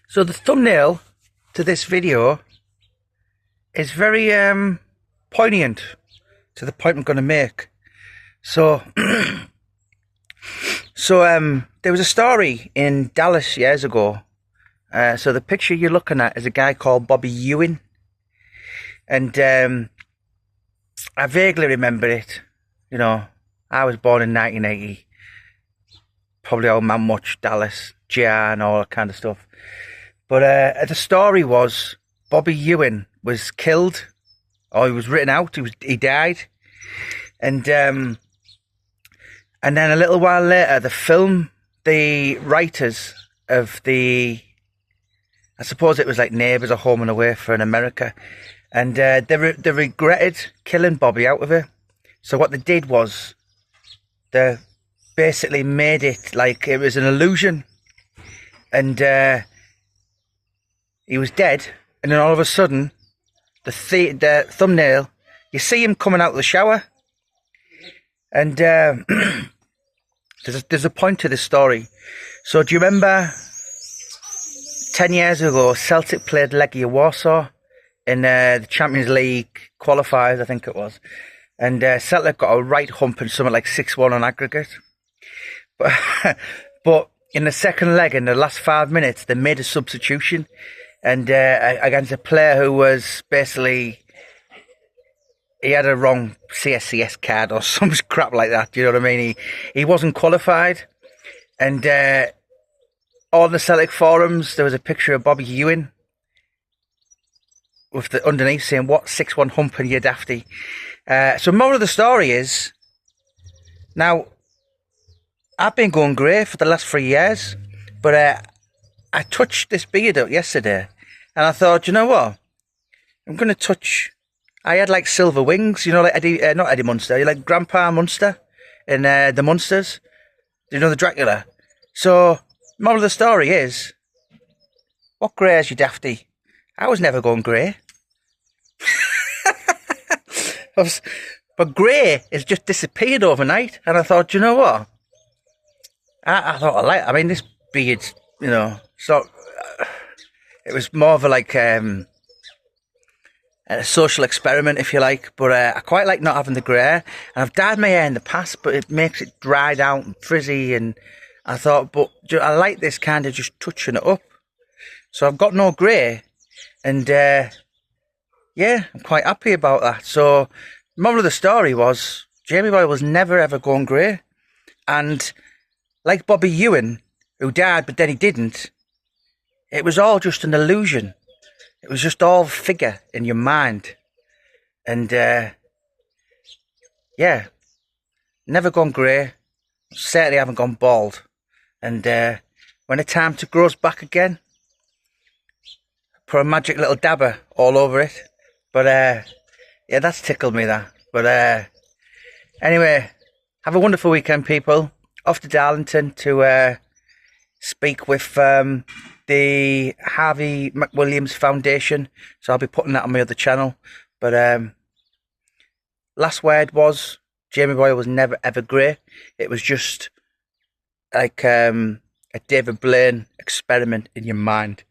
So the thumbnail to this video is very poignant to the point I'm going to make. So, there was a story in Dallas years ago. So the picture you're looking at is a guy called Bobby Ewing, and I vaguely remember it. You know, I was born in 1980. Probably old man much Dallas, GR and all that kind of stuff. But the story was Bobby Ewing was killed, or he was written out. He died, and then a little while later, the writers of I suppose it was like Neighbours or Home and Away for in America, and they regretted killing Bobby out of it. So what they did was they basically made it like it was an illusion, and he was dead, and then all of a sudden the thumbnail, you see him coming out of the shower, and there's a point to this story. So do you remember 10 years ago Celtic played Legia Warsaw in the Champions League qualifiers, I think it was, and Celtic got a right hump and something like 6-1 on aggregate, but in the second leg, in the last 5 minutes, they made a substitution, and against a player who was basically, he had a wrong CSCS card or some crap like that. You know what I mean? He wasn't qualified, and on the Celtic forums there was a picture of Bobby Ewing with the underneath saying, "What 6-1 humping you dafty?" So moral of the story is, now I've been going grey for the last 3 years, but I touched this beard out yesterday, and I thought, you know what? I'm going to touch. I had like silver wings, you know, like not Eddie Munster, like Grandpa Munster in the Munsters. You know, the Dracula. So, moral of the story is, what grey is you dafty? I was never going grey. But grey has just disappeared overnight, and I thought, you know what? I thought I mean, this beard's, you know, so it was more of a social experiment, if you like. But I quite like not having the grey hair, and I've dyed my hair in the past, but it makes it dried out and frizzy. And I thought, but I like this kind of just touching it up. So I've got no grey, and yeah, I'm quite happy about that. So, moral of the story was, Jamie Boy was never ever going grey, and like Bobby Ewing, who died but then he didn't, it was all just an illusion. It was just all figure in your mind. And yeah, never gone grey, certainly haven't gone bald. And when the time to grows back again, put a magic little dabber all over it. But yeah, that's tickled me, that. But anyway, have a wonderful weekend, people. Off to Darlington to speak with the Harvey McWilliams Foundation. So I'll be putting that on my other channel. But last word was, Jamie Boy was never ever grey. It was just like a David Blaine experiment in your mind.